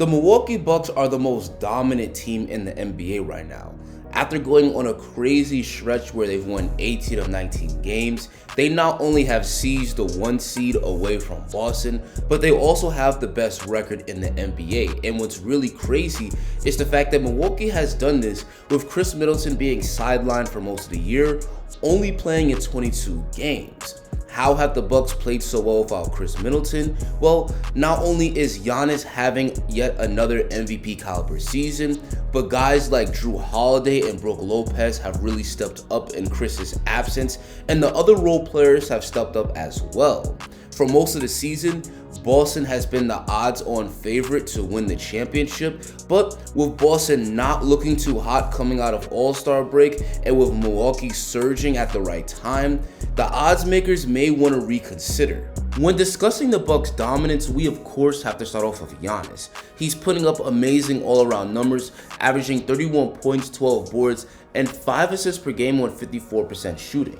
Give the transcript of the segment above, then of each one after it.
The Milwaukee Bucks are the most dominant team in the NBA right now. After going on a crazy stretch where they've won 18 of 19 games, they not only have seized the 1 seed away from Boston, but they also have the best record in the NBA. And what's really crazy is the fact that Milwaukee has done this with Khris Middleton being sidelined for most of the year, only playing in 22 games. How have the Bucks played so well without Khris Middleton? Well, not only is Giannis having yet another MVP caliber season, but guys like Jrue Holiday and Brook Lopez have really stepped up in Khris's absence, and the other role players have stepped up as well. For most of the season, Boston has been the odds-on favorite to win the championship, but with Boston not looking too hot coming out of All-Star break and with Milwaukee surging at the right time, the odds makers may want to reconsider. When discussing the Bucks' dominance, we of course have to start off with Giannis. He's putting up amazing all-around numbers, averaging 31 points, 12 boards, and 5 assists per game on 54% shooting.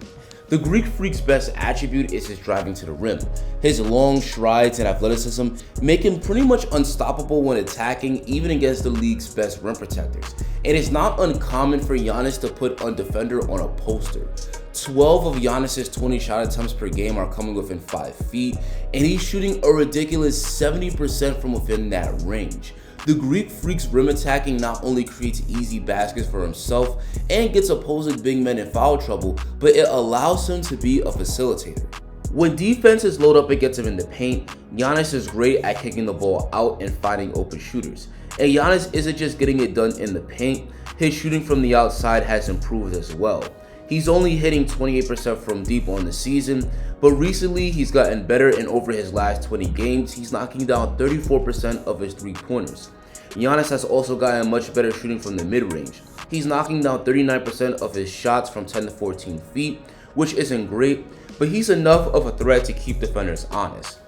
The Greek Freak's best attribute is his driving to the rim. His long strides and athleticism make him pretty much unstoppable when attacking, even against the league's best rim protectors. It is not uncommon for Giannis to put a defender on a poster. 12 of Giannis's 20 shot attempts per game are coming within 5 feet, and he's shooting a ridiculous 70% from within that range. The Greek Freak's rim attacking not only creates easy baskets for himself and gets opposing big men in foul trouble, but it allows him to be a facilitator. When defenses load up against him in the paint, Giannis is great at kicking the ball out and finding open shooters. And Giannis isn't just getting it done in the paint, his shooting from the outside has improved as well. He's only hitting 28% from deep on the season, but recently he's gotten better, and over his last 20 games, he's knocking down 34% of his three-pointers. Giannis has also gotten much better shooting from the mid-range. He's knocking down 39% of his shots from 10 to 14 feet, which isn't great, but he's enough of a threat to keep defenders honest.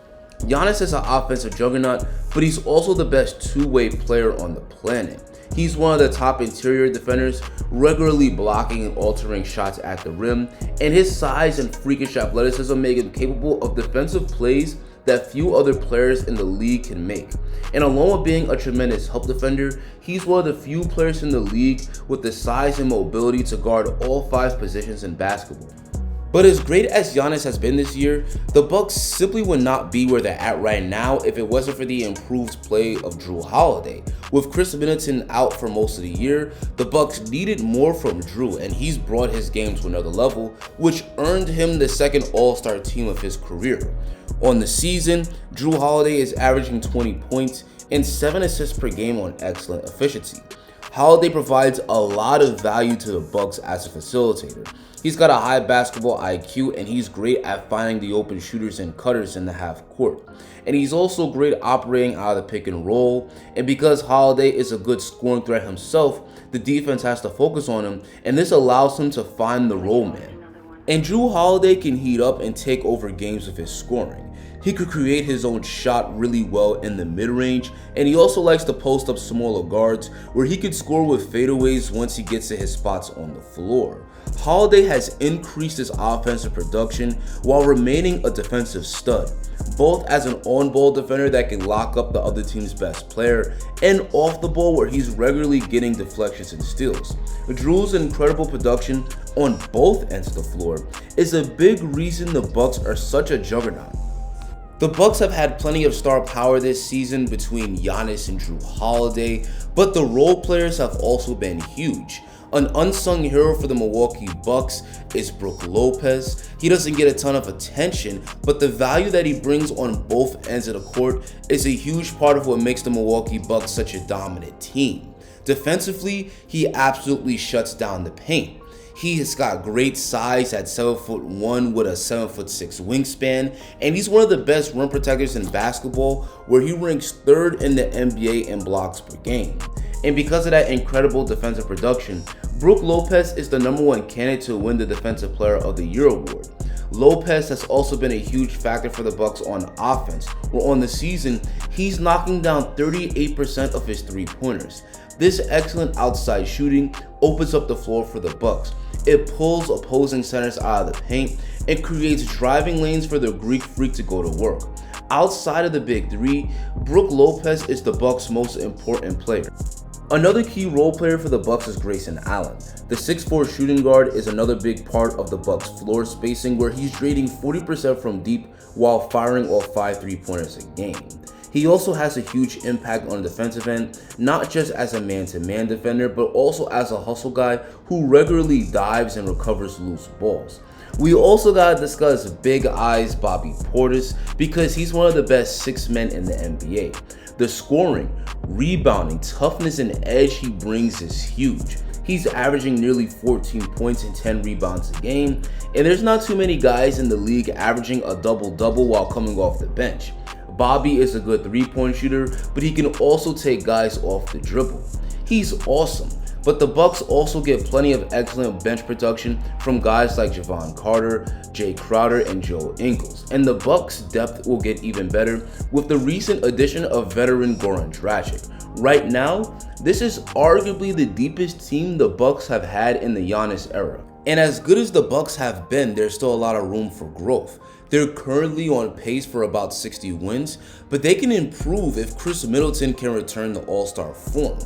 Giannis is an offensive juggernaut, but he's also the best two-way player on the planet. He's one of the top interior defenders, regularly blocking and altering shots at the rim, and his size and freakish athleticism make him capable of defensive plays that few other players in the league can make. And along with being a tremendous help defender, he's one of the few players in the league with the size and mobility to guard all 5 positions in basketball. But as great as Giannis has been this year, the Bucks simply would not be where they're at right now if it wasn't for the improved play of Jrue Holiday. With Khris Middleton out for most of the year, the Bucks needed more from Jrue, and he's brought his game to another level, which earned him the second All-Star team of his career. On the season, Jrue Holiday is averaging 20 points and 7 assists per game on excellent efficiency. Holiday provides a lot of value to the Bucks as a facilitator. He's got a high basketball IQ, and he's great at finding the open shooters and cutters in the half court. And he's also great operating out of the pick and roll, and because Holiday is a good scoring threat himself, the defense has to focus on him, and this allows him to find the roll man. And Jrue Holiday can heat up and take over games with his scoring. He could create his own shot really well in the mid-range, and he also likes to post up smaller guards where he could score with fadeaways once he gets to his spots on the floor. Holiday has increased his offensive production while remaining a defensive stud, both as an on-ball defender that can lock up the other team's best player, and off the ball where he's regularly getting deflections and steals. Jrue's incredible production on both ends of the floor is a big reason the Bucks are such a juggernaut. The Bucks have had plenty of star power this season between Giannis and Jrue Holiday, but the role players have also been huge. An unsung hero for the Milwaukee Bucks is Brook Lopez. He doesn't get a ton of attention, but the value that he brings on both ends of the court is a huge part of what makes the Milwaukee Bucks such a dominant team. Defensively, he absolutely shuts down the paint. He has got great size at 7'1" with a 7'6" wingspan, and he's one of the best rim protectors in basketball, where he ranks 3rd in the NBA in blocks per game. And because of that incredible defensive production, Brook Lopez is the #1 candidate to win the Defensive Player of the Year award. Lopez has also been a huge factor for the Bucks on offense, where on the season, he's knocking down 38% of his three-pointers. This excellent outside shooting opens up the floor for the Bucks. It pulls opposing centers out of the paint and creates driving lanes for the Greek Freak to go to work. Outside of the big three, Brook Lopez is the Bucks' most important player. Another key role player for the Bucks is Grayson Allen. The 6'4" shooting guard is another big part of the Bucks' floor spacing, where he's trading 40% from deep while firing off 5 3-pointers a game. He also has a huge impact on the defensive end, not just as a man-to-man defender, but also as a hustle guy who regularly dives and recovers loose balls. We also gotta discuss Big Eyes Bobby Portis, because he's one of the best 6 men in the NBA. The scoring, rebounding, toughness, and edge he brings is huge. He's averaging nearly 14 points and 10 rebounds a game, and there's not too many guys in the league averaging a double-double while coming off the bench. Bobby is a good 3-point shooter, but he can also take guys off the dribble. He's awesome, but the Bucks also get plenty of excellent bench production from guys like Javon Carter, Jay Crowder, and Joe Ingles, and the Bucks' depth will get even better with the recent addition of veteran Goran Dragic. Right now, this is arguably the deepest team the Bucks have had in the Giannis era. And as good as the Bucks have been, there's still a lot of room for growth. They're currently on pace for about 60 wins, but they can improve if Chris Middleton can return to All-Star form.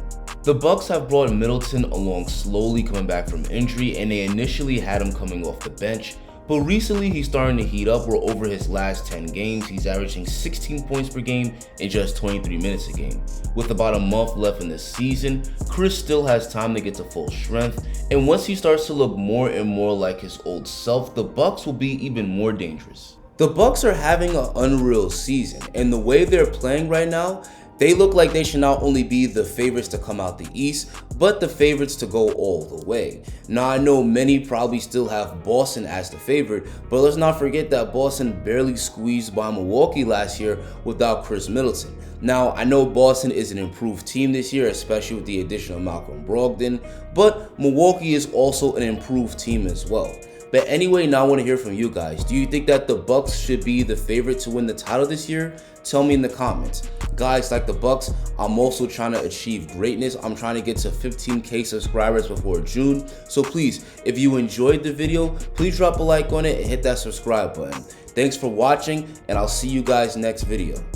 The Bucks have brought Middleton along slowly coming back from injury, and they initially had him coming off the bench, but recently he's starting to heat up, where over his last 10 games, he's averaging 16 points per game in just 23 minutes a game. With about a month left in the season, Chris still has time to get to full strength, and once he starts to look more and more like his old self, the Bucks will be even more dangerous. The Bucks are having an unreal season, and the way they're playing right now, they look like they should not only be the favorites to come out the East, but the favorites to go all the way. Now, I know many probably still have Boston as the favorite, but let's not forget that Boston barely squeezed by Milwaukee last year without Chris Middleton. Now, I know Boston is an improved team this year, especially with the addition of Malcolm Brogdon, but Milwaukee is also an improved team as well. But anyway, now I want to hear from you guys. Do you think that the Bucks should be the favorite to win the title this year? Tell me in the comments. Guys, like the Bucks, I'm also trying to achieve greatness. I'm trying to get to 15K subscribers before June. So please, if you enjoyed the video, please drop a like on it and hit that subscribe button. Thanks for watching, and I'll see you guys next video.